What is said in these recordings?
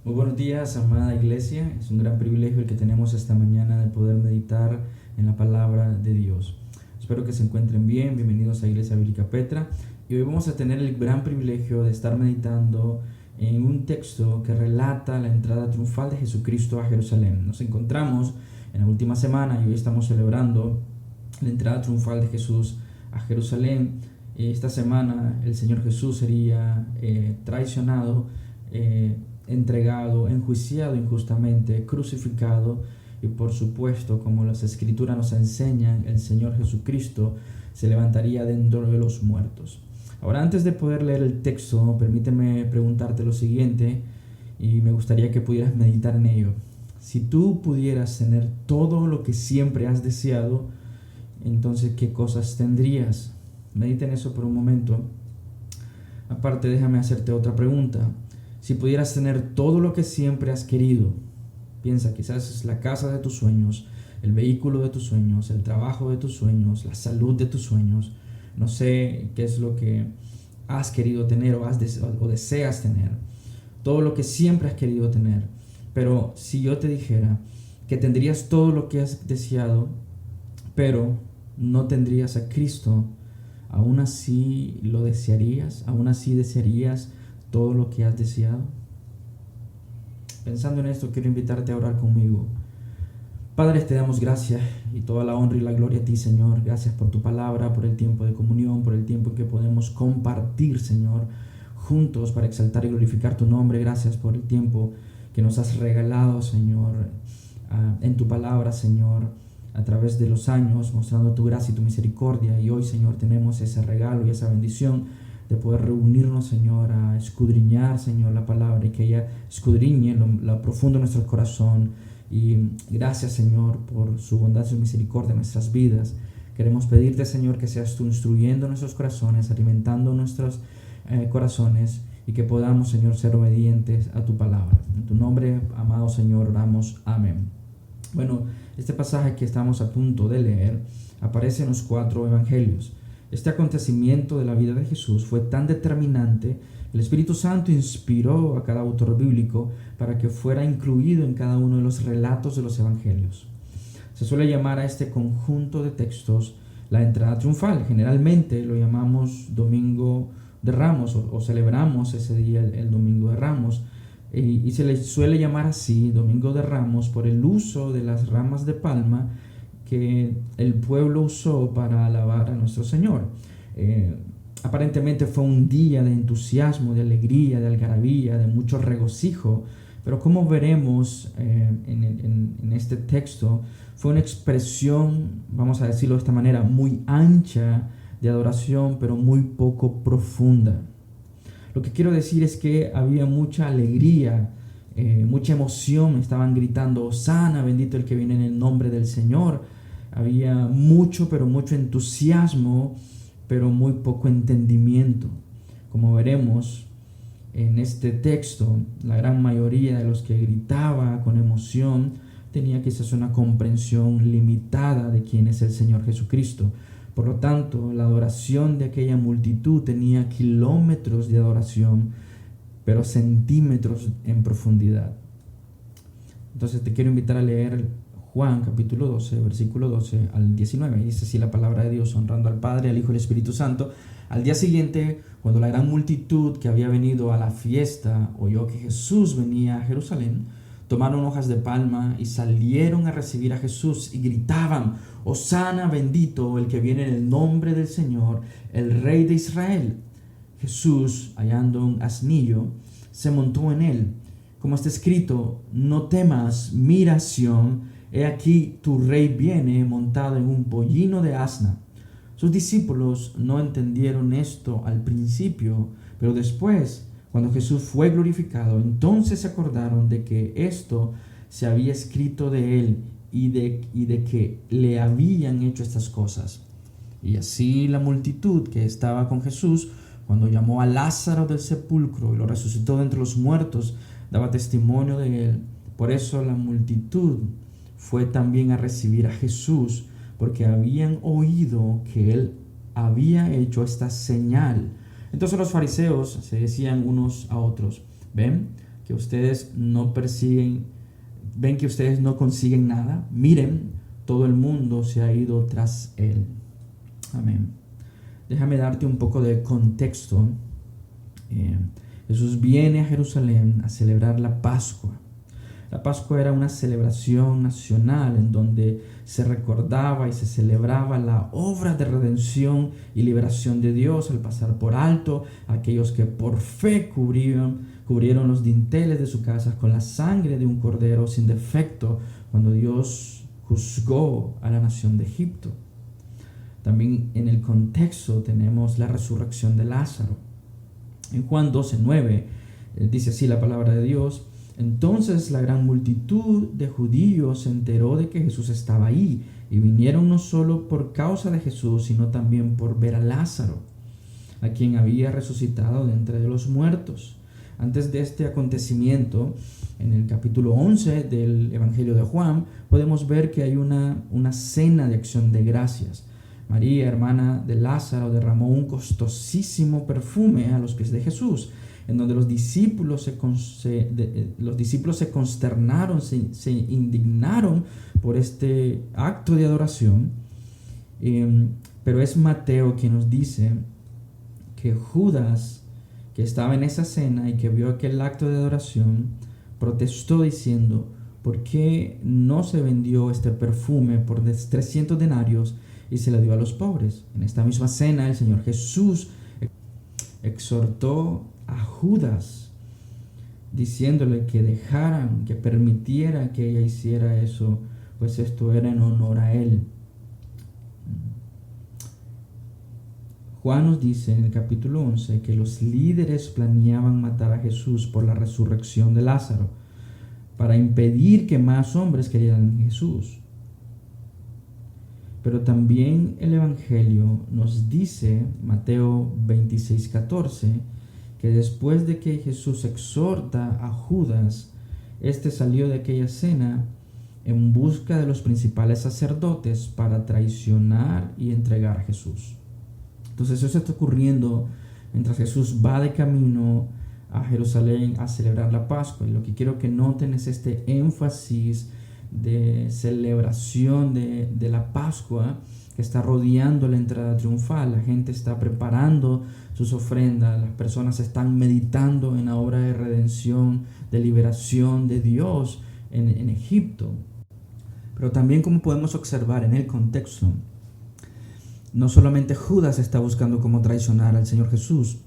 Muy buenos días, amada iglesia. Es un gran privilegio el que tenemos esta mañana de poder meditar en la palabra de Dios. Espero que se encuentren bien. Bienvenidos a Iglesia Bíblica Petra. Y hoy vamos a tener el gran privilegio de estar meditando en un texto que relata la entrada triunfal de Jesucristo a Jerusalén. Nos encontramos en la última semana y hoy estamos celebrando la entrada triunfal de Jesús a Jerusalén. Esta semana el Señor Jesús sería traicionado, entregado, enjuiciado injustamente, crucificado, y por supuesto, como las escrituras nos enseñan, el Señor Jesucristo se levantaría dentro de los muertos. Ahora, antes de poder leer el texto, permíteme preguntarte lo siguiente, y me gustaría que pudieras meditar en ello. Si tú pudieras tener todo lo que siempre has deseado, entonces, ¿qué cosas tendrías? Medita en eso por un momento. Aparte, déjame hacerte otra pregunta. Si pudieras tener todo lo que siempre has querido, piensa, quizás es la casa de tus sueños, el vehículo de tus sueños, el trabajo de tus sueños, la salud de tus sueños. No sé qué es lo que has querido tener o deseas tener. Todo lo que siempre has querido tener. Pero si yo te dijera que tendrías todo lo que has deseado, pero no tendrías a Cristo, ¿aún así lo desearías? ¿Aún así desearías todo lo que has deseado? Pensando en esto, quiero invitarte a orar conmigo. Padre, te damos gracias y toda la honra y la gloria a ti, Señor. Gracias por tu palabra, por el tiempo de comunión, por el tiempo en que podemos compartir, Señor, juntos para exaltar y glorificar tu nombre. Gracias por el tiempo que nos has regalado, Señor, en tu palabra, Señor, a través de los años, mostrando tu gracia y tu misericordia. Y hoy, Señor, tenemos ese regalo y esa bendición de poder reunirnos, Señor, a escudriñar, Señor, la palabra, y que ella escudriñe lo profundo de nuestro corazón. Y gracias, Señor, por su bondad y su misericordia en nuestras vidas. Queremos pedirte, Señor, que seas tú instruyendo nuestros corazones, alimentando nuestros corazones, y que podamos, Señor, ser obedientes a tu palabra. En tu nombre, amado Señor, oramos. Amén. Bueno, este pasaje que estamos a punto de leer aparece en los 4 evangelios. Este acontecimiento de la vida de Jesús fue tan determinante, el Espíritu Santo inspiró a cada autor bíblico para que fuera incluido en cada uno de los relatos de los evangelios. Se suele llamar a este conjunto de textos la entrada triunfal. Generalmente lo llamamos Domingo de Ramos o celebramos ese día el Domingo de Ramos. Y se le suele llamar así, Domingo de Ramos, por el uso de las ramas de palma que el pueblo usó para alabar a nuestro Señor. Aparentemente fue un día de entusiasmo, de alegría, de algarabía, de mucho regocijo, pero como veremos en este texto, fue una expresión, vamos a decirlo de esta manera, muy ancha de adoración, pero muy poco profunda. Lo que quiero decir es que había mucha alegría, mucha emoción, estaban gritando, Hosana, bendito el que viene en el nombre del Señor. Había mucho, pero mucho entusiasmo, pero muy poco entendimiento. Como veremos en este texto, la gran mayoría de los que gritaba con emoción tenía quizás una comprensión limitada de quién es el Señor Jesucristo. Por lo tanto, la adoración de aquella multitud tenía kilómetros de adoración, pero centímetros en profundidad. Entonces te quiero invitar a leer Juan capítulo 12, versículo 12 al 19. Dice así la palabra de Dios, honrando al Padre, al Hijo y al Espíritu Santo. Al día siguiente, cuando la gran multitud que había venido a la fiesta oyó que Jesús venía a Jerusalén, tomaron hojas de palma y salieron a recibir a Jesús y gritaban, Hosana, bendito el que viene en el nombre del Señor, el Rey de Israel. Jesús, hallando un asnillo, se montó en él. Como está escrito, no temas, mira Sión, he aquí tu rey viene montado en un pollino de asna. Sus discípulos no entendieron esto al principio, pero después, cuando Jesús fue glorificado, entonces se acordaron de que esto se había escrito de él y de que le habían hecho estas cosas. Y así la multitud que estaba con Jesús, cuando llamó a Lázaro del sepulcro y lo resucitó de entre los muertos, daba testimonio de él. Por eso la multitud fue también a recibir a Jesús, porque habían oído que él había hecho esta señal. Entonces los fariseos se decían unos a otros, ¿ven? que ustedes no persiguen, ven que ustedes no consiguen nada, miren, todo el mundo se ha ido tras él. Amén. Déjame darte un poco de contexto. Jesús viene a Jerusalén a celebrar la Pascua. La Pascua era una celebración nacional en donde se recordaba y se celebraba la obra de redención y liberación de Dios al pasar por alto a aquellos que por fe cubrieron los dinteles de su casa con la sangre de un cordero sin defecto cuando Dios juzgó a la nación de Egipto. También en el contexto tenemos la resurrección de Lázaro. En Juan 12:9 dice así la palabra de Dios: entonces la gran multitud de judíos se enteró de que Jesús estaba ahí y vinieron no solo por causa de Jesús, sino también por ver a Lázaro, a quien había resucitado de entre los muertos. Antes de este acontecimiento, en el capítulo 11 del Evangelio de Juan, podemos ver que hay una cena de acción de gracias. María, hermana de Lázaro, derramó un costosísimo perfume a los pies de Jesús, en donde los discípulos se consternaron, se indignaron por este acto de adoración. Pero es Mateo quien nos dice que Judas, que estaba en esa cena y que vio aquel acto de adoración, protestó diciendo: ¿por qué no se vendió este perfume por 300 denarios y se le dio a los pobres? En esta misma cena el Señor Jesús exhortó a Judas diciéndole que dejaran, que permitiera que ella hiciera eso, pues esto era en honor a él. Juan nos dice en el capítulo 11 que los líderes planeaban matar a Jesús por la resurrección de Lázaro, para impedir que más hombres creyeran en Jesús. Pero también el Evangelio nos dice, Mateo 26:14, que después de que Jesús exhorta a Judas, este salió de aquella cena en busca de los principales sacerdotes para traicionar y entregar a Jesús. Entonces eso está ocurriendo mientras Jesús va de camino a Jerusalén a celebrar la Pascua. Y lo que quiero que noten es este énfasis de celebración de la Pascua que está rodeando la entrada triunfal. La gente está preparando sus ofrendas, las personas están meditando en la obra de redención, de liberación de Dios en Egipto. Pero también, como podemos observar en el contexto, no solamente Judas está buscando cómo traicionar al Señor Jesús,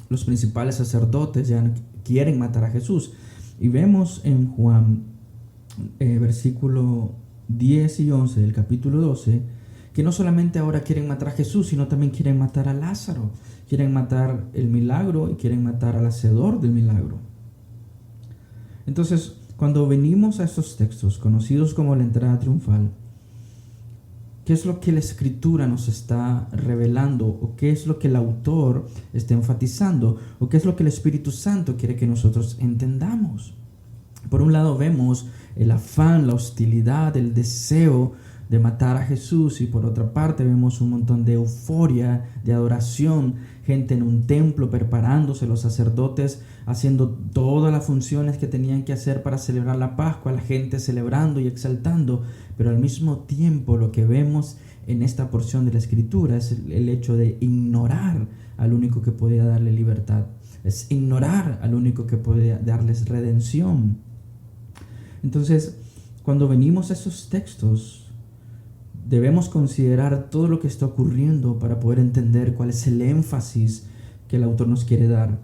los principales sacerdotes ya quieren matar a Jesús. Y vemos en Juan versículo 10 y 11 del capítulo 12 que no solamente ahora quieren matar a Jesús, sino también quieren matar a Lázaro, quieren matar el milagro y quieren matar al hacedor del milagro. Entonces, cuando venimos a estos textos conocidos como la entrada triunfal, ¿qué es lo que la Escritura nos está revelando? ¿O qué es lo que el autor está enfatizando? ¿O qué es lo que el Espíritu Santo quiere que nosotros entendamos? Por un lado vemos el afán, la hostilidad, el deseo de matar a Jesús, y por otra parte vemos un montón de euforia, de adoración, gente en un templo preparándose, los sacerdotes haciendo todas las funciones que tenían que hacer para celebrar la Pascua, la gente celebrando y exaltando, pero al mismo tiempo lo que vemos en esta porción de la Escritura es el hecho de ignorar al único que podía darle libertad, es ignorar al único que podía darles redención. Entonces, cuando venimos a esos textos, debemos considerar todo lo que está ocurriendo para poder entender cuál es el énfasis que el autor nos quiere dar.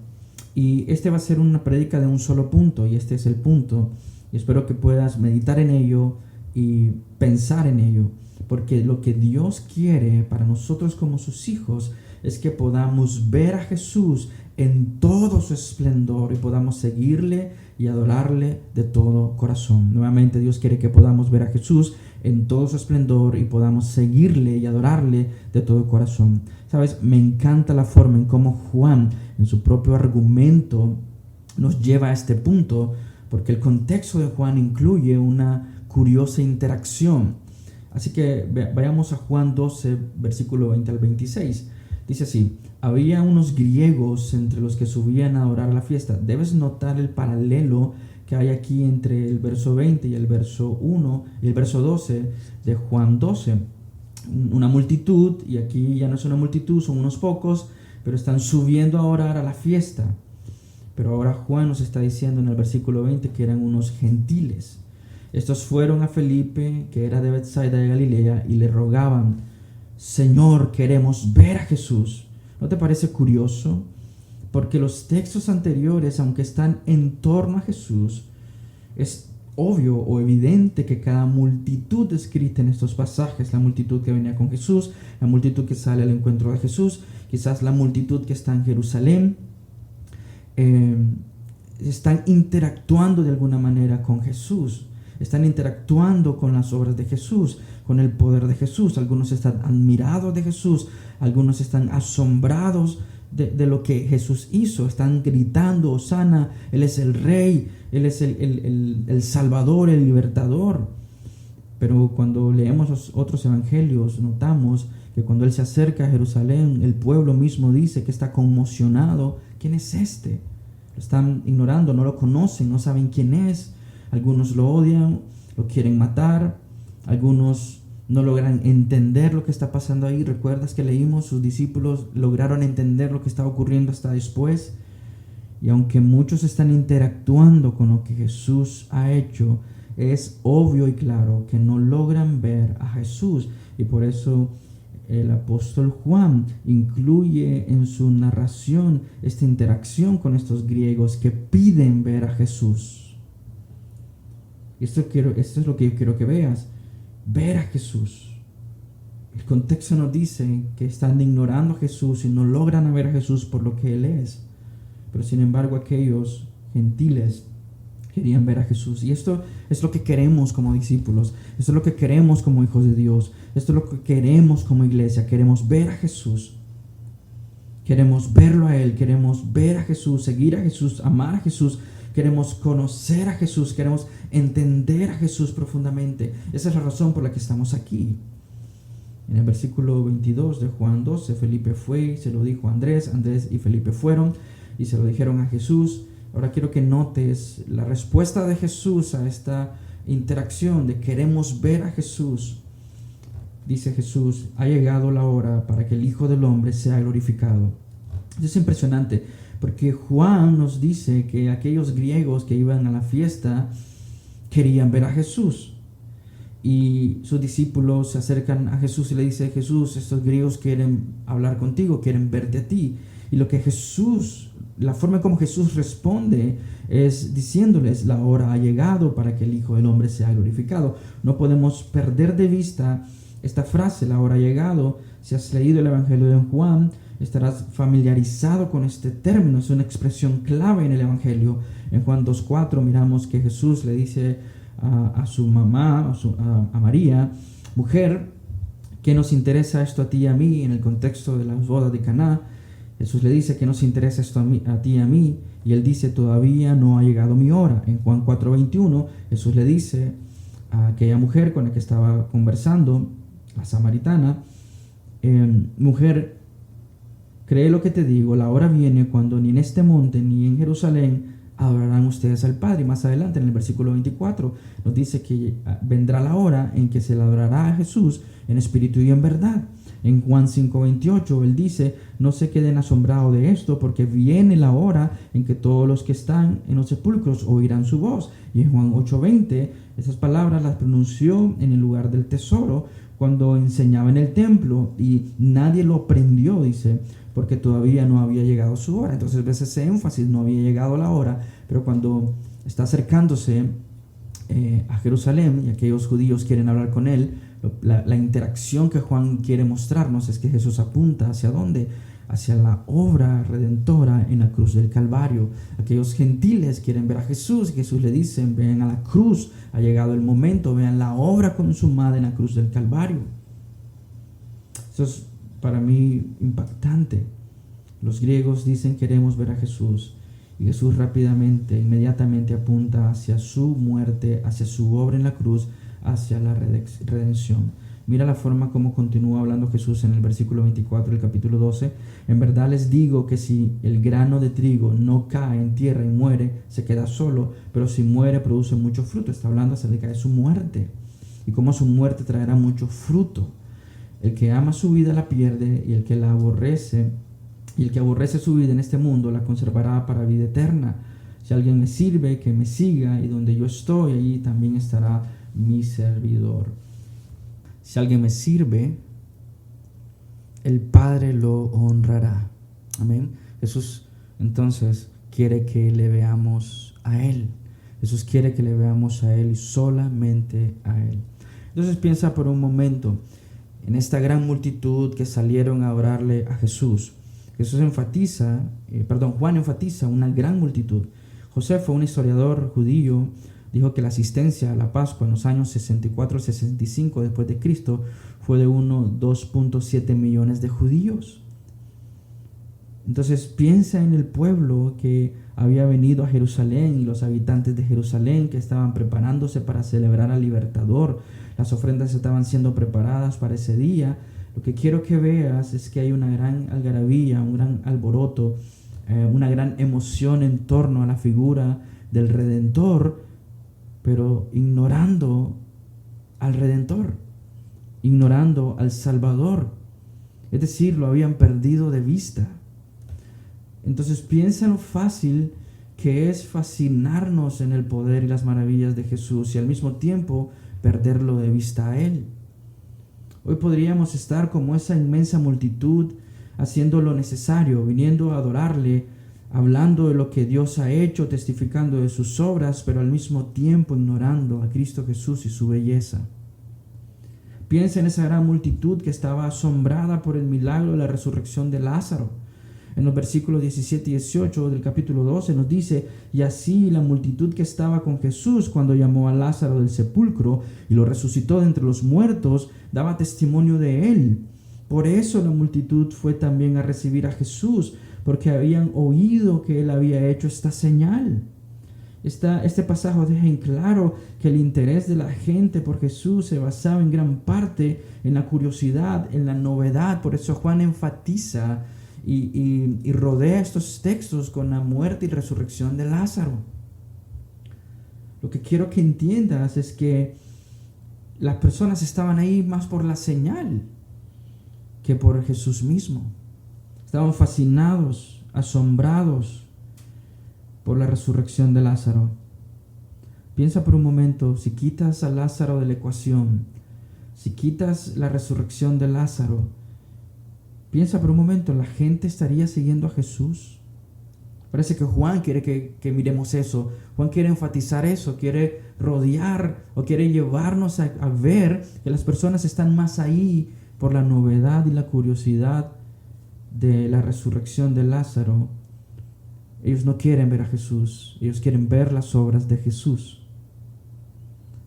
Y este va a ser una prédica de un solo punto, y este es el punto. Y espero que puedas meditar en ello y pensar en ello, porque lo que Dios quiere para nosotros como sus hijos es que podamos ver a Jesús en todo su esplendor y podamos seguirle y adorarle de todo corazón. Nuevamente, Dios quiere que podamos ver a Jesús en todo su esplendor y podamos seguirle y adorarle de todo corazón. ¿Sabes? Me encanta la forma en cómo Juan, en su propio argumento, nos lleva a este punto, porque el contexto de Juan incluye una curiosa interacción. Así que vayamos a Juan 12, versículo 20 al 26. Dice así: Había unos griegos entre los que subían a adorar a la fiesta. Debes notar el paralelo que hay aquí entre el verso 20 y el verso 1 y el verso 12 de Juan 12. Una multitud, y aquí ya no es una multitud, son unos pocos, pero están subiendo a orar a la fiesta. Pero ahora Juan nos está diciendo en el versículo 20 que eran unos gentiles. Estos fueron a Felipe, que era de Betsaida de Galilea, y le rogaban: Señor, queremos ver a Jesús. ¿No te parece curioso? Porque los textos anteriores, aunque están en torno a Jesús, es obvio o evidente que cada multitud descrita en estos pasajes, la multitud que venía con Jesús, la multitud que sale al encuentro de Jesús, quizás la multitud que está en Jerusalén, están interactuando de alguna manera con Jesús, están interactuando con las obras de Jesús, con el poder de Jesús. Algunos están admirados de Jesús, algunos están asombrados de lo que Jesús hizo, están gritando: Hosana, Él es el Rey, Él es el Salvador, el Libertador. Pero cuando leemos los otros evangelios, notamos que cuando Él se acerca a Jerusalén, el pueblo mismo dice que está conmocionado. ¿Quién es este? Lo están ignorando, no lo conocen, no saben quién es. Algunos lo odian, lo quieren matar, algunos no logran entender lo que está pasando ahí. ¿Recuerdas que leímos? Sus discípulos lograron entender lo que estaba ocurriendo hasta después. Y aunque muchos están interactuando con lo que Jesús ha hecho, es obvio y claro que no logran ver a Jesús. Y por eso el apóstol Juan incluye en su narración esta interacción con estos griegos que piden ver a Jesús. Esto es lo que yo quiero que veas. Ver a Jesús. El contexto nos dice que están ignorando a Jesús y no logran ver a Jesús por lo que Él es. Pero sin embargo aquellos gentiles querían ver a Jesús. Y esto es lo que queremos como discípulos. Esto es lo que queremos como hijos de Dios. Esto es lo que queremos como iglesia. Queremos ver a Jesús. Queremos verlo a Él. Queremos ver a Jesús, seguir a Jesús, amar a Jesús. Queremos conocer a Jesús. Queremos entender a Jesús profundamente. Esa es la razón por la que estamos aquí. En el versículo 22 de Juan 12, Felipe fue y se lo dijo a Andrés. Andrés y Felipe fueron y se lo dijeron a Jesús. Ahora quiero que notes la respuesta de Jesús a esta interacción de queremos ver a Jesús. Dice Jesús: ha llegado la hora para que el Hijo del Hombre sea glorificado. Eso es impresionante, porque Juan nos dice que aquellos griegos que iban a la fiesta querían ver a Jesús. Y sus discípulos se acercan a Jesús y le dicen: Jesús, estos griegos quieren hablar contigo, quieren verte a ti. Y lo que Jesús, la forma como Jesús responde es diciéndoles: la hora ha llegado para que el Hijo del Hombre sea glorificado. No podemos perder de vista esta frase, la hora ha llegado. Si has leído el Evangelio de Juan, estarás familiarizado con este término. Es una expresión clave en el Evangelio. En Juan 2:4 miramos que Jesús le dice a su mamá, a María: mujer, ¿qué nos interesa esto a ti y a mí? En el contexto de las bodas de Caná, Jesús le dice: ¿qué nos interesa esto a ti y a mí? Y él dice: todavía no ha llegado mi hora. En Juan 4:21 Jesús le dice a aquella mujer con la que estaba conversando, la samaritana: mujer, cree lo que te digo, la hora viene cuando ni en este monte ni en Jerusalén adorarán ustedes al Padre. Y más adelante en el versículo 24 nos dice que vendrá la hora en que se le adorará a Jesús en espíritu y en verdad. En Juan 5:28 él dice: no se queden asombrados de esto, porque viene la hora en que todos los que están en los sepulcros oirán su voz. Y en Juan 8:20 esas palabras las pronunció en el lugar del tesoro cuando enseñaba en el templo, y nadie lo aprendió, dice, porque todavía no había llegado su hora. Entonces ves ese énfasis: no había llegado la hora. Pero cuando está acercándose a Jerusalén y aquellos judíos quieren hablar con él, la interacción que Juan quiere mostrarnos es que Jesús apunta ¿hacia dónde? Hacia la obra redentora en la cruz del Calvario. Aquellos gentiles quieren ver a Jesús. Jesús le dice: ven a la cruz, ha llegado el momento, vean la obra consumada en la cruz del Calvario. Eso es para mí impactante. Los griegos dicen: queremos ver a Jesús. Y Jesús rápidamente, inmediatamente apunta hacia su muerte, hacia su obra en la cruz, hacia la redención. Mira la forma como continúa hablando Jesús en el versículo 24 del capítulo 12. En verdad les digo que si el grano de trigo no cae en tierra y muere, se queda solo, pero si muere produce mucho fruto. Está hablando acerca de su muerte y cómo su muerte traerá mucho fruto. El que ama su vida la pierde, y el que la aborrece, y el que aborrece su vida en este mundo la conservará para vida eterna. Si alguien me sirve, que me siga, y donde yo estoy, allí también estará mi servidor. Si alguien me sirve, el Padre lo honrará. Amén. Jesús entonces quiere que le veamos a Él. Jesús quiere que le veamos a Él y solamente a Él. Entonces piensa por un momento en esta gran multitud que salieron a orarle a Jesús. Juan enfatiza una gran multitud. Josefo, un historiador judío, dijo que la asistencia a la Pascua en los años 64-65 después de Cristo fue de 2.7 millones de judíos. Entonces piensa en el pueblo que había venido a Jerusalén y los habitantes de Jerusalén que estaban preparándose para celebrar al Libertador. Las ofrendas estaban siendo preparadas para ese día. Lo que quiero que veas es que hay una gran algarabía, un gran alboroto, una gran emoción en torno a la figura del Redentor, pero ignorando al Redentor, ignorando al Salvador. Es decir, lo habían perdido de vista. Entonces piensa en lo fácil que es fascinarnos en el poder y las maravillas de Jesús y al mismo tiempo perderlo de vista a Él. Hoy podríamos estar como esa inmensa multitud haciendo lo necesario, viniendo a adorarle, hablando de lo que Dios ha hecho, testificando de sus obras, pero al mismo tiempo ignorando a Cristo Jesús y su belleza. Piensa en esa gran multitud que estaba asombrada por el milagro de la resurrección de Lázaro. En los versículos 17 y 18 del capítulo 12 nos dice: y así la multitud que estaba con Jesús cuando llamó a Lázaro del sepulcro y lo resucitó de entre los muertos, daba testimonio de él. Por eso la multitud fue también a recibir a Jesús, porque habían oído que él había hecho esta señal. Este pasaje deja en claro que el interés de la gente por Jesús se basaba en gran parte en la curiosidad, en la novedad. Por eso Juan enfatiza y rodea estos textos con la muerte y resurrección de Lázaro. Lo que quiero que entiendas es que las personas estaban ahí más por la señal que por Jesús mismo. Estaban fascinados, asombrados por la resurrección de Lázaro. Piensa por un momento, si quitas a Lázaro de la ecuación, si quitas la resurrección de Lázaro, piensa por un momento, ¿la gente estaría siguiendo a Jesús? Parece que Juan quiere que miremos eso. Juan quiere enfatizar eso, quiere rodear o quiere llevarnos a ver que las personas están más ahí por la novedad y la curiosidad de la resurrección de Lázaro. Ellos no quieren ver a Jesús, ellos quieren ver las obras de Jesús.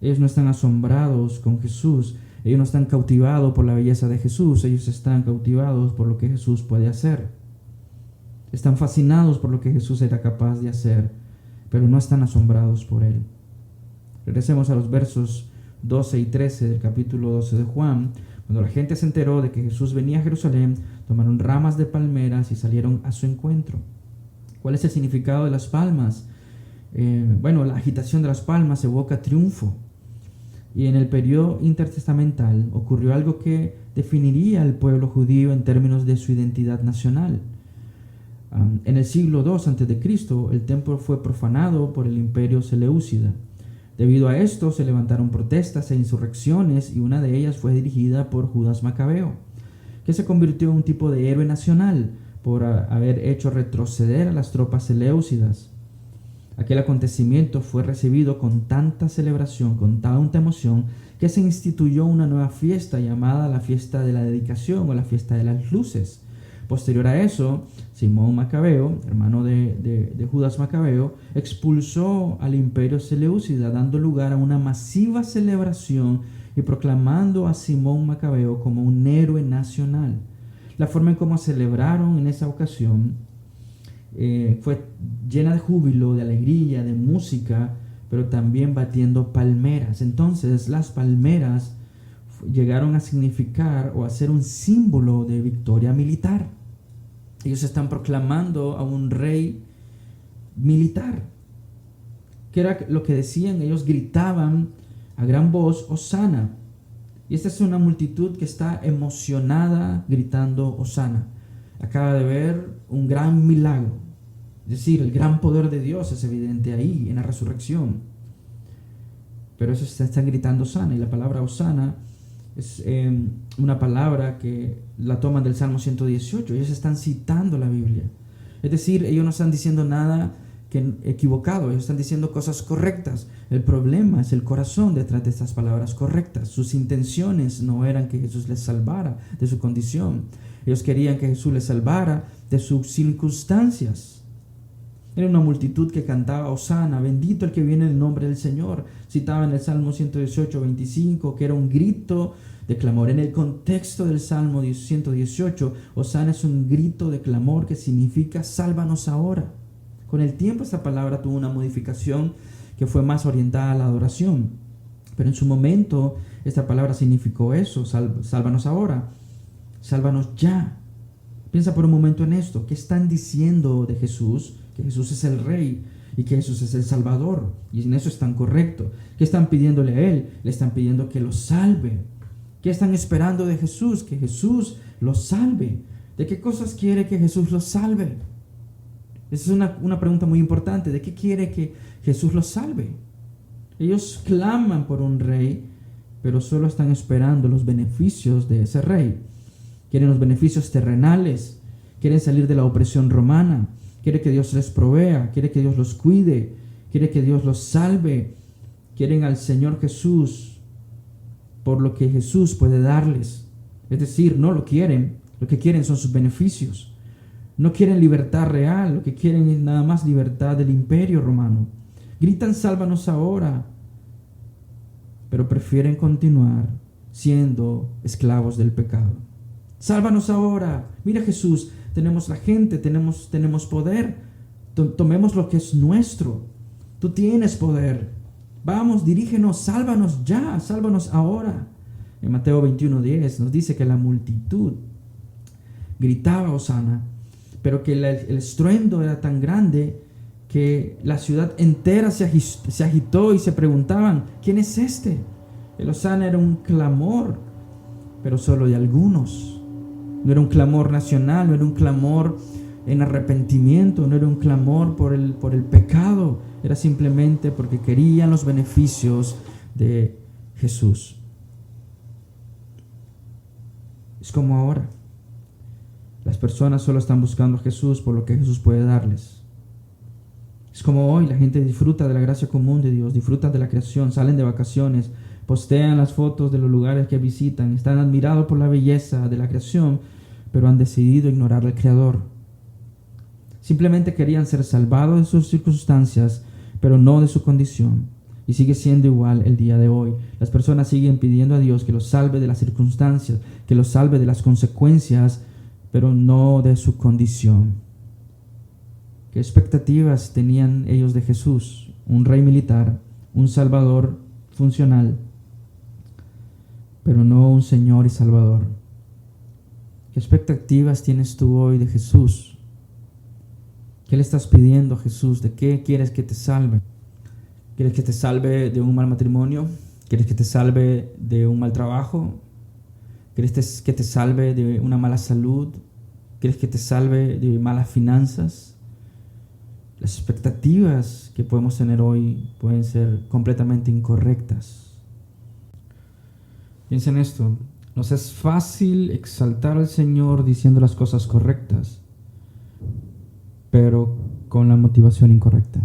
Ellos no están asombrados con Jesús, ellos no están cautivados por la belleza de Jesús, ellos están cautivados por lo que Jesús puede hacer. Están fascinados por lo que Jesús era capaz de hacer, pero no están asombrados por Él. Regresemos a los versos 12 y 13 del capítulo 12 de Juan. Cuando la gente se enteró de que Jesús venía a Jerusalén, tomaron ramas de palmeras y salieron a su encuentro. ¿Cuál es el significado de las palmas? La agitación de las palmas evoca triunfo. Y en el periodo intertestamental ocurrió algo que definiría al pueblo judío en términos de su identidad nacional. En el siglo II a.C., el templo fue profanado por el imperio seleucida. Debido a esto se levantaron protestas e insurrecciones, y una de ellas fue dirigida por Judas Macabeo, que se convirtió en un tipo de héroe nacional por haber hecho retroceder a las tropas seleucidas. Aquel acontecimiento fue recibido con tanta celebración, con tanta emoción, que se instituyó una nueva fiesta llamada la fiesta de la dedicación o la fiesta de las luces. Posterior a eso, Simón Macabeo, hermano de Judas Macabeo, expulsó al imperio seleucida, dando lugar a una masiva celebración y proclamando a Simón Macabeo como un héroe nacional. La forma en cómo celebraron en esa ocasión fue llena de júbilo, de alegría, de música, pero también batiendo palmeras. Entonces las palmeras llegaron a significar o a ser un símbolo de victoria militar. Ellos están proclamando a un rey militar. ¿Qué era lo que decían? Ellos gritaban a gran voz, Hosana. Y esta es una multitud que está emocionada gritando Hosana. Acaba de ver un gran milagro. Es decir, el gran poder de Dios es evidente ahí, en la resurrección. Pero ellos están gritando Hosana. Y la palabra Hosana es una palabra que la toman del Salmo 118. Ellos están citando la Biblia. Es decir, ellos no están diciendo nada equivocado, ellos están diciendo cosas correctas. El problema es el corazón detrás de estas palabras correctas. Sus intenciones no eran que Jesús les salvara de su condición. Ellos querían que Jesús les salvara de sus circunstancias. Era una multitud que cantaba Hosana, bendito el que viene en el nombre del Señor. Citaba en el Salmo 118, 25, que era un grito de clamor. En el contexto del Salmo 118, Hosana es un grito de clamor que significa sálvanos ahora. Con el tiempo esta palabra tuvo una modificación que fue más orientada a la adoración. Pero en su momento esta palabra significó eso, sálvanos ahora, sálvanos ya. Piensa por un momento en esto. ¿Qué están diciendo de Jesús? Que Jesús es el Rey y que Jesús es el Salvador. Y en eso están correctos. ¿Qué están pidiéndole a Él? Le están pidiendo que los salve. ¿Qué están esperando de Jesús? Que Jesús los salve. ¿De qué cosas quiere que Jesús los salve? Esa es una pregunta muy importante. ¿De qué quiere que Jesús los salve? Ellos claman por un rey, pero solo están esperando los beneficios de ese rey. Quieren los beneficios terrenales, quieren salir de la opresión romana, quieren que Dios les provea, quieren que Dios los cuide, quieren que Dios los salve, quieren al Señor Jesús por lo que Jesús puede darles. Es decir, no lo quieren, lo que quieren son sus beneficios. No quieren libertad real, lo que quieren es nada más libertad del imperio romano. Gritan, sálvanos ahora, pero prefieren continuar siendo esclavos del pecado. Sálvanos ahora. Mira Jesús, tenemos la gente, tenemos poder. Tomemos lo que es nuestro. Tú tienes poder. Vamos, dirígenos, sálvanos ya, sálvanos ahora. En Mateo 21:10 nos dice que la multitud gritaba Hosana, pero que el estruendo era tan grande que la ciudad entera se agitó y se preguntaban, ¿quién es este? El Hosana era un clamor, pero solo de algunos. No era un clamor nacional, no era un clamor en arrepentimiento, no era un clamor por el pecado, era simplemente porque querían los beneficios de Jesús. Es como ahora. Las personas solo están buscando a Jesús por lo que Jesús puede darles. Es como hoy, la gente disfruta de la gracia común de Dios, disfrutan de la creación, salen de vacaciones, postean las fotos de los lugares que visitan, están admirados por la belleza de la creación, pero han decidido ignorar al Creador. Simplemente querían ser salvados de sus circunstancias, pero no de su condición. Y sigue siendo igual el día de hoy. Las personas siguen pidiendo a Dios que los salve de las circunstancias, que los salve de las consecuencias, pero no de su condición. ¿Qué expectativas tenían ellos de Jesús? Un rey militar, un salvador funcional, pero no un Señor y Salvador. ¿Qué expectativas tienes tú hoy de Jesús? ¿Qué le estás pidiendo a Jesús? ¿De qué quieres que te salve? ¿Quieres que te salve de un mal matrimonio? ¿Quieres que te salve de un mal trabajo? ¿Quieres que te salve de una mala salud? ¿Quieres que te salve de malas finanzas? Las expectativas que podemos tener hoy pueden ser completamente incorrectas. Piensa en esto. Nos es fácil exaltar al Señor diciendo las cosas correctas, pero con la motivación incorrecta.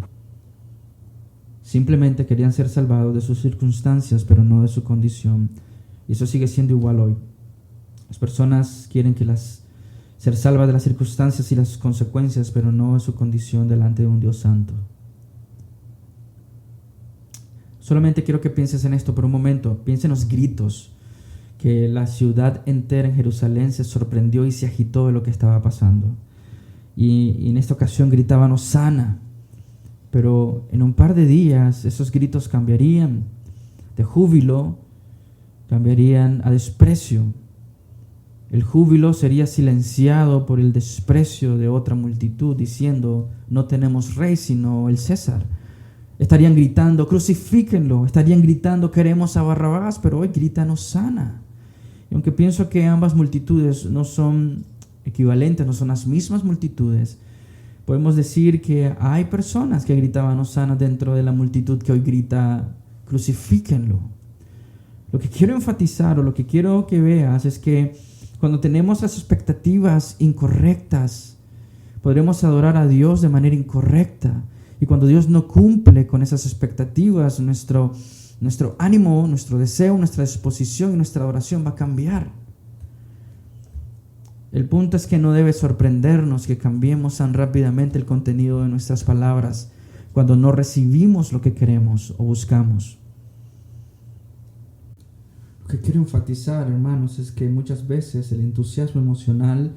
Simplemente querían ser salvados de sus circunstancias, pero no de su condición. Y eso sigue siendo igual hoy. Las personas quieren ser salvas de las circunstancias y las consecuencias, pero no de su condición delante de un Dios santo. Solamente quiero que pienses en esto por un momento. Piensa en los gritos que la ciudad entera en Jerusalén se sorprendió y se agitó de lo que estaba pasando. Y en esta ocasión gritaban Hosana. Pero en un par de días esos gritos cambiarían de júbilo cambiarían a desprecio. El júbilo sería silenciado por el desprecio de otra multitud, diciendo: no tenemos rey sino el César. Estarían gritando: crucifíquenlo. Estarían gritando: queremos a Barrabás, pero hoy gritan: Hosana. Y aunque pienso que ambas multitudes no son equivalentes, no son las mismas multitudes, podemos decir que hay personas que gritaban Hosana dentro de la multitud que hoy grita: crucifíquenlo. Lo que quiero enfatizar, o lo que quiero que veas, es que cuando tenemos las expectativas incorrectas, podremos adorar a Dios de manera incorrecta. Y cuando Dios no cumple con esas expectativas, nuestro ánimo, nuestro deseo, nuestra disposición y nuestra adoración va a cambiar. El punto es que no debe sorprendernos que cambiemos tan rápidamente el contenido de nuestras palabras cuando no recibimos lo que queremos o buscamos. Lo que quiero enfatizar, hermanos, es que muchas veces el entusiasmo emocional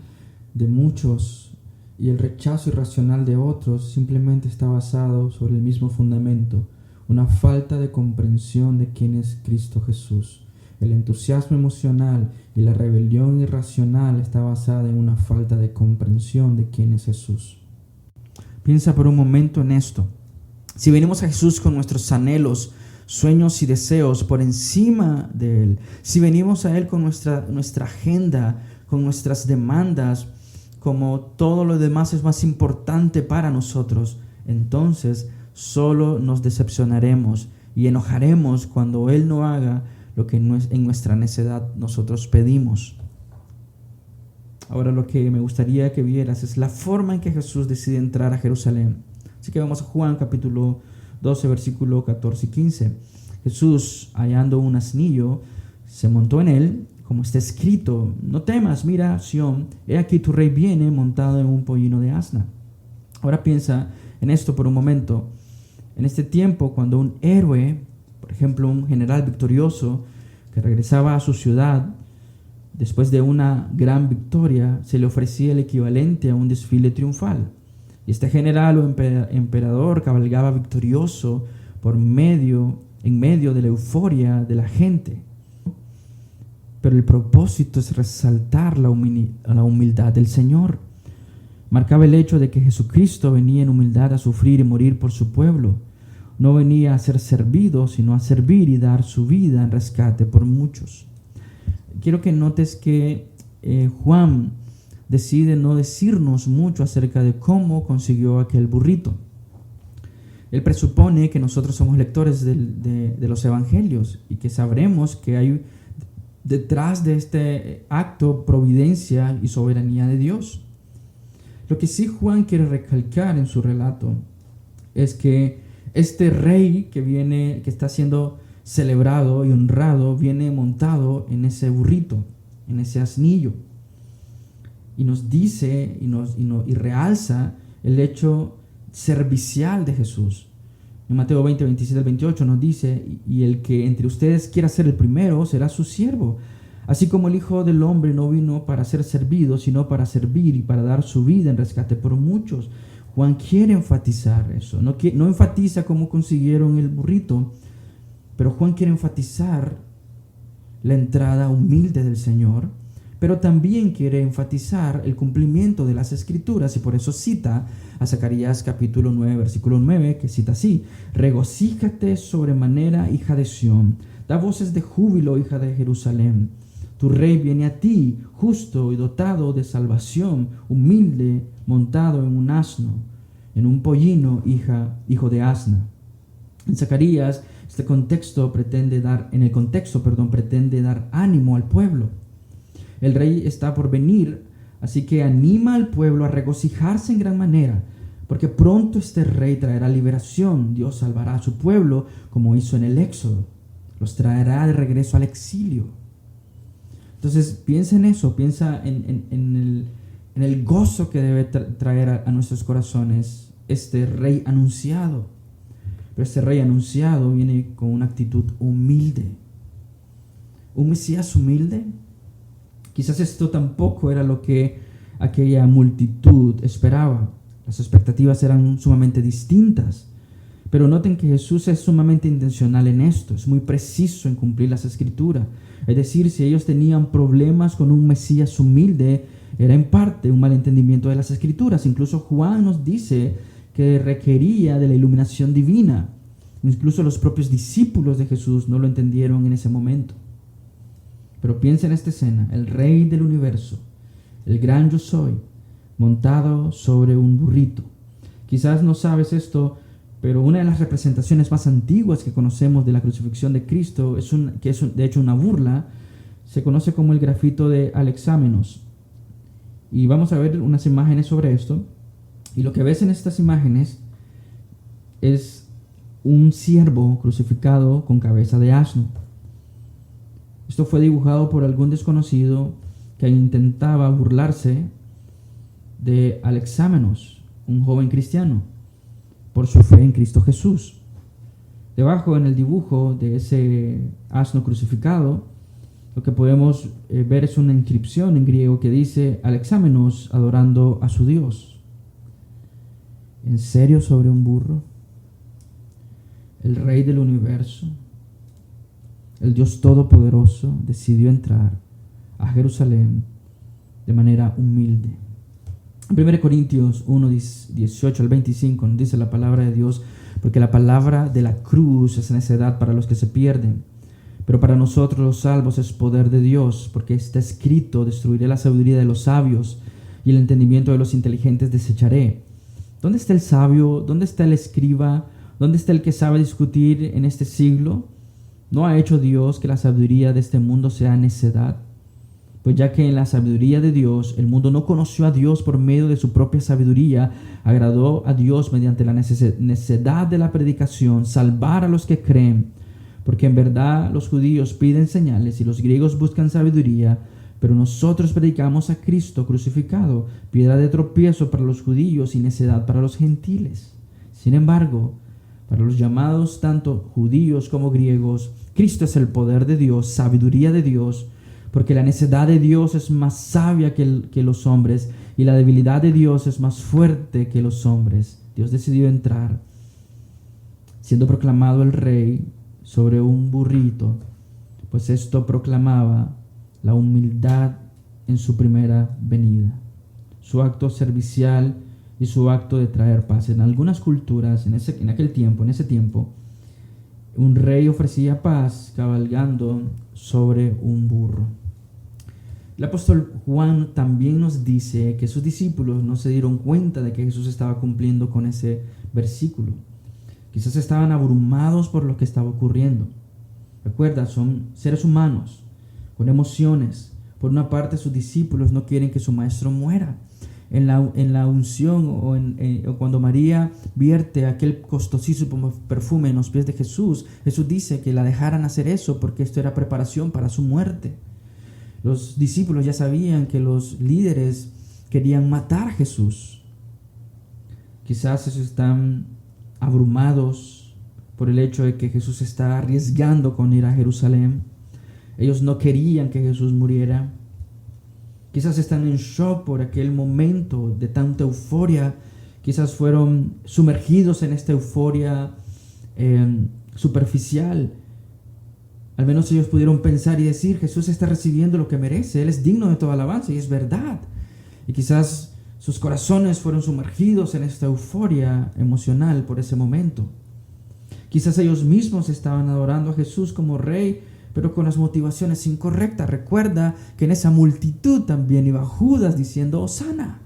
de muchos y el rechazo irracional de otros simplemente está basado sobre el mismo fundamento: una falta de comprensión de quién es Cristo Jesús. El entusiasmo emocional y la rebelión irracional está basada en una falta de comprensión de quién es Jesús. Piensa por un momento en esto. Si venimos a Jesús con nuestros anhelos, sueños y deseos por encima de Él, si venimos a Él con nuestra agenda, con nuestras demandas, como todo lo demás es más importante para nosotros, entonces solo nos decepcionaremos y enojaremos cuando Él no haga lo que en nuestra necedad nosotros pedimos. Ahora, lo que me gustaría que vieras es la forma en que Jesús decide entrar a Jerusalén. Así que vamos a Juan capítulo 12, versículo 14 y 15. Jesús, hallando un asnillo, se montó en él, como está escrito: no temas, mira, Sión, he aquí tu rey viene montado en un pollino de asna. Ahora piensa en esto por un momento. En este tiempo, cuando un héroe, por ejemplo un general victorioso, que regresaba a su ciudad después de una gran victoria, se le ofrecía el equivalente a un desfile triunfal. Y este general o emperador cabalgaba victorioso en medio de la euforia de la gente. Pero el propósito es resaltar la humildad del Señor. Marcaba el hecho de que Jesucristo venía en humildad a sufrir y morir por su pueblo. No venía a ser servido, sino a servir y dar su vida en rescate por muchos. Quiero que notes que Juan decide no decirnos mucho acerca de cómo consiguió aquel burrito. Él presupone que nosotros somos lectores de los evangelios y que sabremos que hay detrás de este acto providencia y soberanía de Dios. Lo que sí Juan quiere recalcar en su relato es que este rey que está siendo celebrado y honrado viene montado en ese burrito, en ese asnillo. Y nos dice y realza el hecho servicial de Jesús. En Mateo 20, 27 al 28 nos dice: y el que entre ustedes quiera ser el primero será su siervo. Así como el Hijo del Hombre no vino para ser servido, sino para servir y para dar su vida en rescate por muchos. Juan quiere enfatizar eso. No enfatiza cómo consiguieron el burrito, pero Juan quiere enfatizar la entrada humilde del Señor, pero también quiere enfatizar el cumplimiento de las Escrituras, y por eso cita a Zacarías capítulo 9, versículo 9, que cita así: regocíjate sobremanera, hija de Sión, da voces de júbilo, hija de Jerusalén. Tu rey viene a ti, justo y dotado de salvación, humilde, montado en un asno, en un pollino, hijo de asna. En Zacarías, en el contexto pretende dar ánimo al pueblo. El rey está por venir, así que anima al pueblo a regocijarse en gran manera, porque pronto este rey traerá liberación. Dios salvará a su pueblo como hizo en el Éxodo. Los traerá de regreso al exilio. Entonces piensa en eso, piensa en el gozo que debe traer a nuestros corazones este rey anunciado. Pero este rey anunciado viene con una actitud humilde. ¿Un Mesías humilde? Quizás esto tampoco era lo que aquella multitud esperaba. Las expectativas eran sumamente distintas. Pero noten que Jesús es sumamente intencional en esto, es muy preciso en cumplir las Escrituras. Es decir, si ellos tenían problemas con un Mesías humilde, era en parte un malentendimiento de las Escrituras. Incluso Juan nos dice que requería de la iluminación divina. Incluso los propios discípulos de Jesús no lo entendieron en ese momento. Pero piensa en esta escena, el Rey del universo, el gran yo soy, montado sobre un burrito. Quizás no sabes esto, pero una de las representaciones más antiguas que conocemos de la crucifixión de Cristo, que es de hecho una burla, se conoce como el grafito de Alexámenos. Y vamos a ver unas imágenes sobre esto. Y lo que ves en estas imágenes es un ciervo crucificado con cabeza de asno. Esto fue dibujado por algún desconocido que intentaba burlarse de Alexámenos, un joven cristiano, por su fe en Cristo Jesús. Debajo en el dibujo de ese asno crucificado, lo que podemos ver es una inscripción en griego que dice Alexámenos adorando a su Dios. ¿En serio sobre un burro? El Rey del universo, el Dios Todopoderoso, decidió entrar a Jerusalén de manera humilde. En 1 Corintios 1, 18 al 25 nos dice la palabra de Dios, porque la palabra de la cruz es necedad para los que se pierden, pero para nosotros los salvos es poder de Dios, porque está escrito, destruiré la sabiduría de los sabios y el entendimiento de los inteligentes desecharé. ¿Dónde está el sabio? ¿Dónde está el escriba? ¿Dónde está el que sabe discutir en este siglo? ¿No ha hecho Dios que la sabiduría de este mundo sea necedad? Pues ya que en la sabiduría de Dios el mundo no conoció a Dios por medio de su propia sabiduría, agradó a Dios mediante la necedad de la predicación salvar a los que creen. Porque en verdad los judíos piden señales y los griegos buscan sabiduría, pero nosotros predicamos a Cristo crucificado, piedra de tropiezo para los judíos y necedad para los gentiles. Sin embargo, para los llamados tanto judíos como griegos, Cristo es el poder de Dios, sabiduría de Dios, porque la necedad de Dios es más sabia que los hombres y la debilidad de Dios es más fuerte que los hombres. Dios decidió entrar, siendo proclamado el Rey sobre un burrito, pues esto proclamaba la humildad en su primera venida, su acto servicial y su acto de traer paz. En algunas culturas, en ese tiempo, un rey ofrecía paz cabalgando sobre un burro. El apóstol Juan también nos dice que sus discípulos no se dieron cuenta de que Jesús estaba cumpliendo con ese versículo. Quizás estaban abrumados por lo que estaba ocurriendo. Recuerda, son seres humanos con emociones. Por una parte, sus discípulos no quieren que su maestro muera. En la unción o cuando María vierte aquel costosísimo perfume en los pies de Jesús, Jesús dice que la dejaran hacer eso porque esto era preparación para su muerte. Los discípulos ya sabían que los líderes querían matar a Jesús. Quizás ellos están abrumados por el hecho de que Jesús está arriesgando con ir a Jerusalén. Ellos no querían que Jesús muriera. Quizás están en shock por aquel momento de tanta euforia. Quizás fueron sumergidos en esta euforia superficial. Al menos ellos pudieron pensar y decir, Jesús está recibiendo lo que merece. Él es digno de toda alabanza y es verdad. Y quizás sus corazones fueron sumergidos en esta euforia emocional por ese momento. Quizás ellos mismos estaban adorando a Jesús como Rey, pero con las motivaciones incorrectas. Recuerda que en esa multitud también iba Judas diciendo Hosana.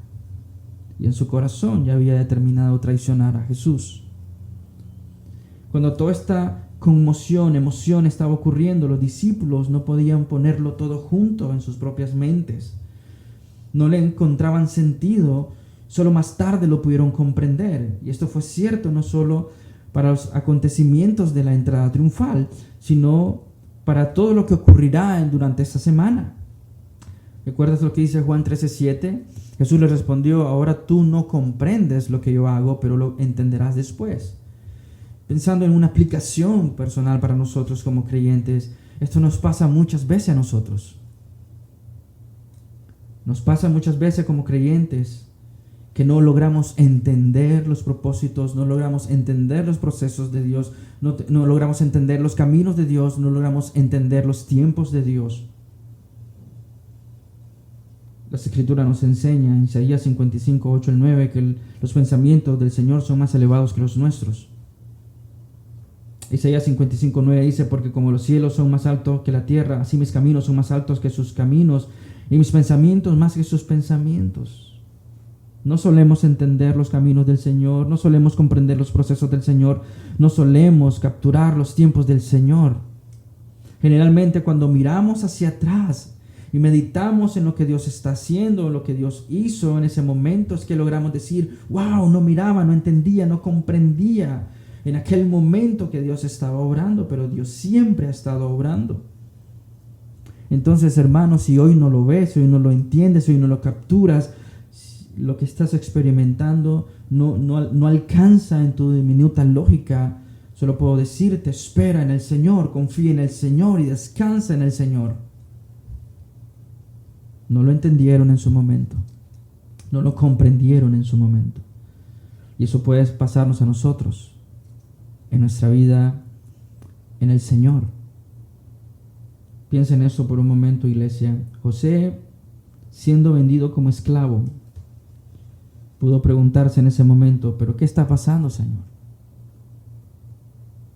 Y en su corazón ya había determinado traicionar a Jesús. Cuando toda esta conmoción, emoción estaba ocurriendo, los discípulos no podían ponerlo todo junto en sus propias mentes. No le encontraban sentido, solo más tarde lo pudieron comprender. Y esto fue cierto no solo para los acontecimientos de la entrada triunfal, sino para todo lo que ocurrirá durante esta semana. ¿Recuerdas lo que dice Juan 13:7? Jesús le respondió, ahora tú no comprendes lo que yo hago, pero lo entenderás después. Pensando en una aplicación personal para nosotros como creyentes, esto nos pasa muchas veces a nosotros. Nos pasa muchas veces como creyentes que no logramos entender los propósitos, no logramos entender los procesos de Dios, no logramos entender los caminos de Dios, no logramos entender los tiempos de Dios. La Escritura nos enseña en Isaías 55, 8 al 9 que los pensamientos del Señor son más elevados que los nuestros. Isaías 55, 9 dice: porque como los cielos son más altos que la tierra, así mis caminos son más altos que sus caminos y mis pensamientos más que sus pensamientos. No solemos entender los caminos del Señor, no solemos comprender los procesos del Señor, no solemos capturar los tiempos del Señor. Generalmente cuando miramos hacia atrás y meditamos en lo que Dios está haciendo, en lo que Dios hizo en ese momento, es que logramos decir: wow, no miraba, no entendía, no comprendía en aquel momento que Dios estaba obrando, pero Dios siempre ha estado obrando. Entonces, hermanos, si hoy no lo ves, si hoy no lo entiendes, si hoy no lo capturas, lo que estás experimentando no alcanza en tu diminuta lógica, solo puedo decirte: espera en el Señor, confía en el Señor y descansa en el Señor. No lo entendieron en su momento, no lo comprendieron en su momento, y eso puede pasarnos a nosotros en nuestra vida en el Señor. Piensa en eso por un momento, iglesia. José, siendo vendido como esclavo, pudo preguntarse en ese momento: ¿pero qué está pasando, Señor?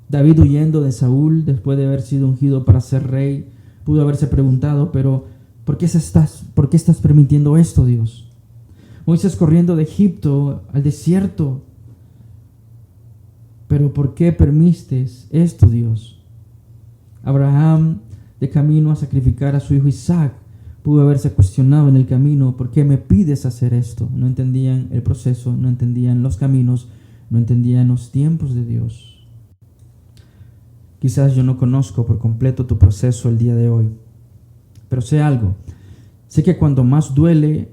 David, huyendo de Saúl después de haber sido ungido para ser rey, pudo haberse preguntado: ¿pero por qué estás permitiendo esto, Dios? Moisés, corriendo de Egipto al desierto: ¿pero por qué permites esto, Dios? Abraham, de camino a sacrificar a su hijo Isaac, pudo haberse cuestionado en el camino: ¿por qué me pides hacer esto? No entendían el proceso, no entendían los caminos, no entendían los tiempos de Dios. Quizás yo no conozco por completo tu proceso el día de hoy, pero sé algo. Sé que cuando más duele,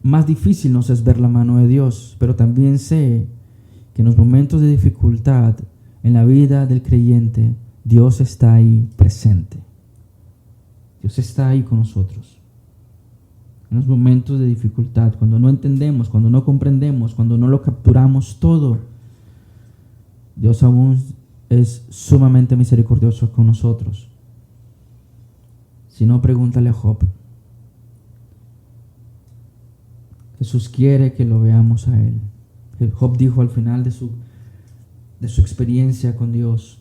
más difícil nos es ver la mano de Dios, pero también sé que en los momentos de dificultad en la vida del creyente, Dios está ahí presente. Dios está ahí con nosotros. En los momentos de dificultad, cuando no entendemos, cuando no comprendemos, cuando no lo capturamos todo, Dios aún es sumamente misericordioso con nosotros. Si no, pregúntale a Job. Jesús quiere que lo veamos a Él. Job dijo al final de su experiencia con Dios: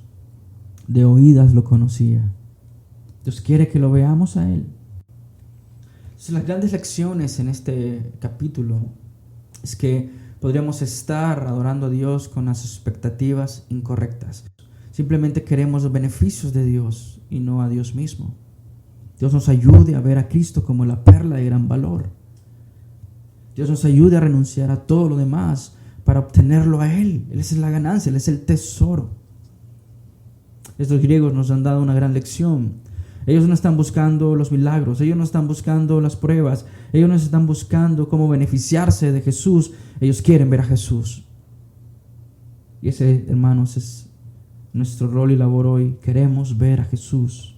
de oídas lo conocía. Dios quiere que lo veamos a Él. Entonces, las grandes lecciones en este capítulo es que podríamos estar adorando a Dios con las expectativas incorrectas. Simplemente queremos los beneficios de Dios y no a Dios mismo. Dios nos ayude a ver a Cristo como la perla de gran valor. Dios nos ayude a renunciar a todo lo demás para obtenerlo a Él. Él es la ganancia, Él es el tesoro. Estos griegos nos han dado una gran lección. Ellos no están buscando los milagros, ellos no están buscando las pruebas, ellos no están buscando cómo beneficiarse de Jesús. Ellos quieren ver a Jesús. Y ese, hermanos, es nuestro rol y labor hoy. Queremos ver a Jesús.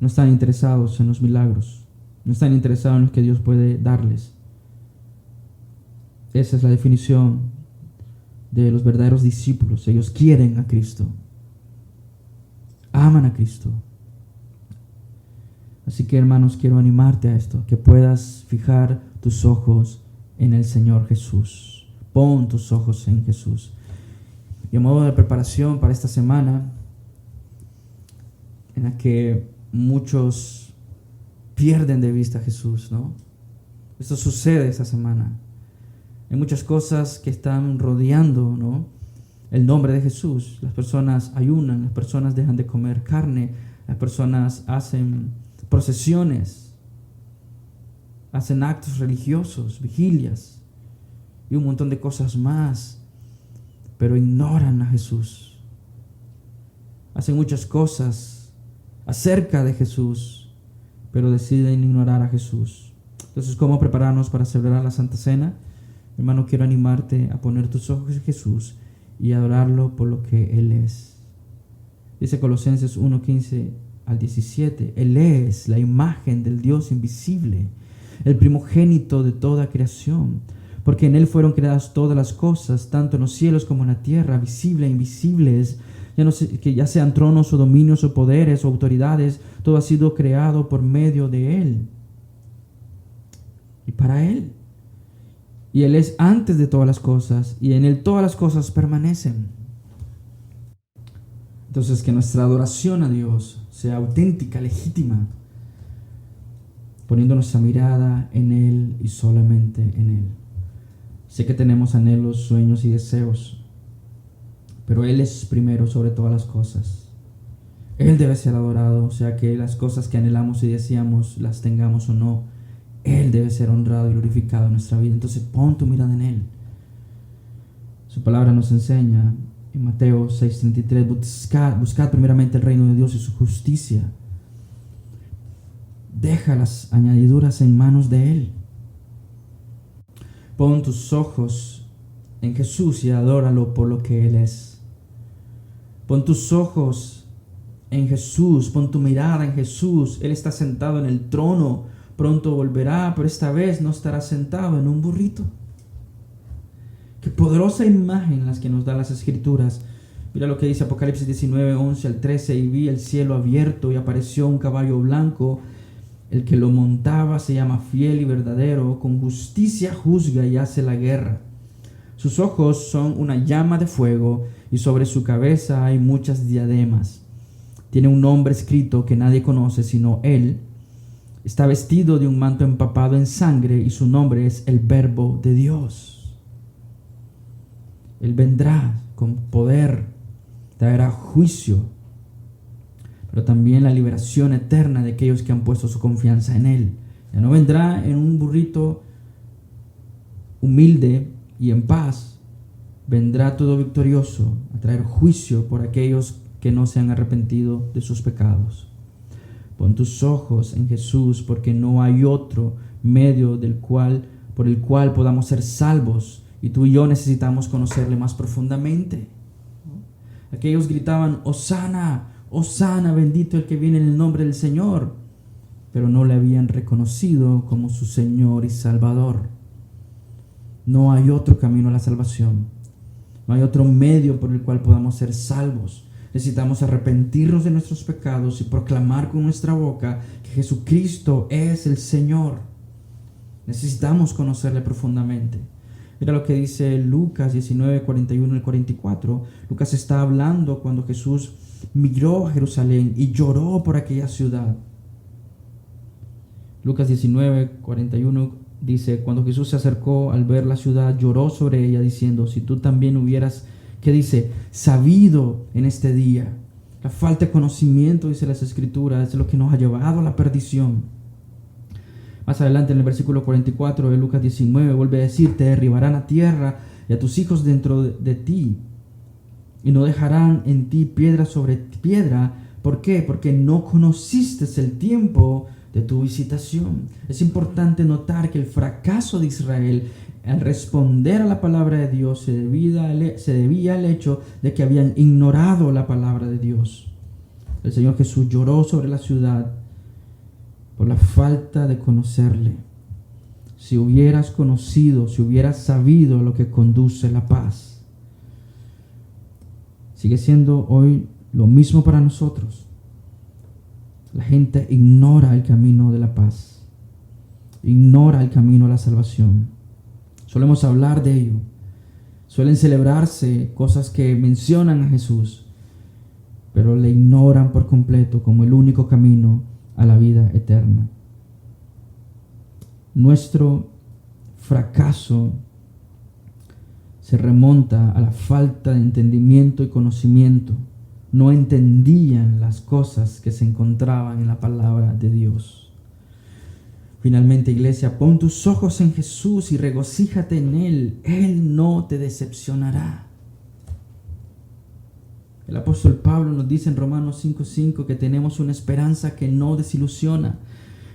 No están interesados en los milagros, no están interesados en lo que Dios puede darles. Esa es la definición de los verdaderos discípulos. Ellos quieren a Cristo, aman a Cristo. Así que, hermanos, quiero animarte a esto, que puedas fijar tus ojos en el Señor Jesús. Pon tus ojos en Jesús. Y a modo de preparación para esta semana, en la que muchos pierden de vista a Jesús, ¿no? Esto sucede esta semana. Hay muchas cosas que están rodeando, ¿no?, el nombre de Jesús. Las personas ayunan, las personas dejan de comer carne, las personas hacen procesiones, hacen actos religiosos, vigilias y un montón de cosas más, pero ignoran a Jesús. Hacen muchas cosas acerca de Jesús, pero deciden ignorar a Jesús. Entonces, ¿cómo prepararnos para celebrar la Santa Cena? Hermano, quiero animarte a poner tus ojos en Jesús y adorarlo por lo que Él es. Dice Colosenses 1:15: al 17. Él es la imagen del Dios invisible, el primogénito de toda creación, porque en Él fueron creadas todas las cosas, tanto en los cielos como en la tierra, visibles e invisibles, que ya sean tronos o dominios o poderes o autoridades, todo ha sido creado por medio de Él y para Él. Y Él es antes de todas las cosas, y en Él todas las cosas permanecen. Entonces, que nuestra adoración a Dios sea auténtica, legítima, poniendo nuestra mirada en Él y solamente en Él. Sé que tenemos anhelos, sueños y deseos, pero Él es primero sobre todas las cosas. Él debe ser adorado, o sea que las cosas que anhelamos y deseamos, las tengamos o no, Él debe ser honrado y glorificado en nuestra vida. Entonces pon tu mirada en Él. Su palabra nos enseña en Mateo 6:33, buscad primeramente el reino de Dios y su justicia. Deja las añadiduras en manos de Él. Pon tus ojos en Jesús y adóralo por lo que Él es. Pon tus ojos en Jesús, pon tu mirada en Jesús. Él está sentado en el trono, pronto volverá, pero esta vez no estará sentado en un burrito. Qué poderosa imagen las que nos dan las Escrituras. Mira lo que dice Apocalipsis 19:11-13, y vi el cielo abierto y apareció un caballo blanco. El que lo montaba se llama Fiel y Verdadero, con justicia juzga y hace la guerra. Sus ojos son una llama de fuego y sobre su cabeza hay muchas diademas. Tiene un nombre escrito que nadie conoce sino Él. Está vestido de un manto empapado en sangre y su nombre es el Verbo de Dios. Él vendrá con poder, traerá juicio, pero también la liberación eterna de aquellos que han puesto su confianza en Él. Ya no vendrá en un burrito humilde y en paz, vendrá todo victorioso a traer juicio por aquellos que no se han arrepentido de sus pecados. Pon tus ojos en Jesús, porque no hay otro medio por el cual podamos ser salvos, y tú y yo necesitamos conocerle más profundamente. Aquellos gritaban, Hosana, Hosana, bendito el que viene en el nombre del Señor, pero no le habían reconocido como su Señor y Salvador. No hay otro camino a la salvación. No hay otro medio por el cual podamos ser salvos. Necesitamos arrepentirnos de nuestros pecados y proclamar con nuestra boca que Jesucristo es el Señor. Necesitamos conocerle profundamente. Mira lo que dice Lucas 19:41 y 44. Lucas está hablando cuando Jesús migró a Jerusalén y lloró por aquella ciudad. Lucas 19:41 dice, cuando Jesús se acercó al ver la ciudad, lloró sobre ella diciendo, si tú también hubieras, ¿qué dice? Sabido en este día. La falta de conocimiento, dice las Escrituras, es lo que nos ha llevado a la perdición. Más adelante en el versículo 44 de Lucas 19 vuelve a decir, te derribarán a tierra y a tus hijos dentro de ti, y no dejarán en ti piedra sobre piedra. ¿Por qué? Porque no conociste el tiempo de tu visitación. Es importante notar que el fracaso de Israel al responder a la palabra de Dios se debía al hecho de que habían ignorado la palabra de Dios. El Señor Jesús lloró sobre la ciudad por la falta de conocerle. Si hubieras conocido, si hubieras sabido lo que conduce la paz. Sigue siendo hoy lo mismo para nosotros. La gente ignora el camino de la paz, ignora el camino a la salvación. Solemos hablar de ello. Suelen celebrarse cosas que mencionan a Jesús, pero le ignoran por completo como el único camino a la vida eterna. Nuestro fracaso se remonta a la falta de entendimiento y conocimiento. No entendían las cosas que se encontraban en la palabra de Dios. Finalmente, iglesia, pon tus ojos en Jesús y regocíjate en Él. Él no te decepcionará. El apóstol Pablo nos dice en Romanos 5:5 que tenemos una esperanza que no desilusiona.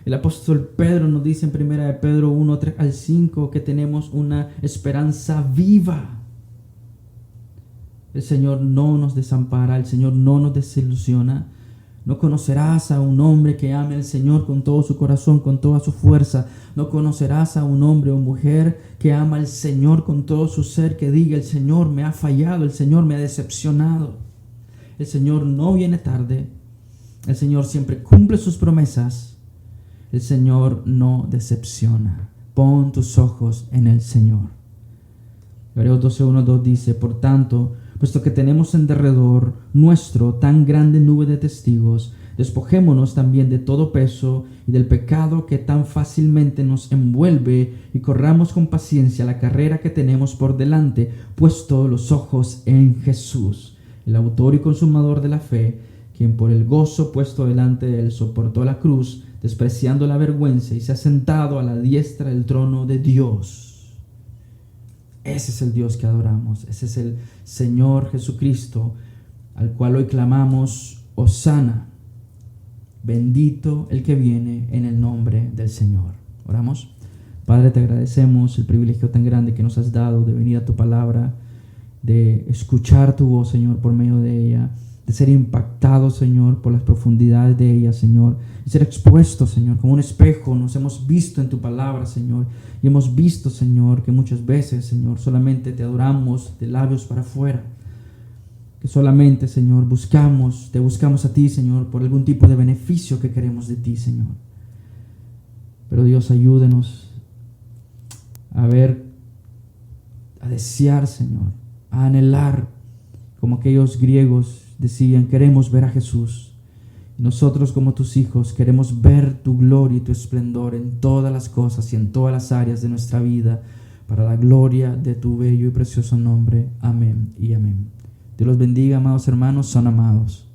El apóstol Pedro nos dice en 1 de Pedro 1:3-5 que tenemos una esperanza viva. El Señor no nos desampara, el Señor no nos desilusiona, No conocerás a un hombre que ame al Señor con todo su corazón, con toda su fuerza. No conocerás a un hombre o mujer que ama al Señor con todo su ser, que diga: el Señor me ha fallado, el Señor me ha decepcionado. El Señor no viene tarde. El Señor siempre cumple sus promesas. El Señor no decepciona. Pon tus ojos en el Señor. Hebreos 12:1-2 dice: por tanto, puesto que tenemos en derredor nuestro tan grande nube de testigos, despojémonos también de todo peso y del pecado que tan fácilmente nos envuelve, y corramos con paciencia la carrera que tenemos por delante, puesto los ojos en Jesús, el autor y consumador de la fe, quien por el gozo puesto delante de él soportó la cruz, despreciando la vergüenza, y se ha sentado a la diestra del trono de Dios. Ese es el Dios que adoramos. Ese es el Señor Jesucristo, al cual hoy clamamos: Hosana, bendito el que viene en el nombre del Señor. Oramos. Padre, te agradecemos el privilegio tan grande que nos has dado de venir a tu palabra, de escuchar tu voz, Señor, por medio de ella, de ser impactado, Señor, por las profundidades de ella, Señor, y ser expuesto, Señor, como un espejo. Nos hemos visto en tu palabra, Señor, y hemos visto, Señor, que muchas veces, Señor, solamente te adoramos de labios para afuera, que solamente, Señor, te buscamos a ti, Señor, por algún tipo de beneficio que queremos de ti, Señor. Pero Dios, ayúdenos a ver, a desear, Señor, a anhelar, como aquellos griegos decían: queremos ver a Jesús. Y nosotros, como tus hijos, queremos ver tu gloria y tu esplendor en todas las cosas y en todas las áreas de nuestra vida, para la gloria de tu bello y precioso nombre. Amén y amén. Dios los bendiga, amados hermanos, son amados.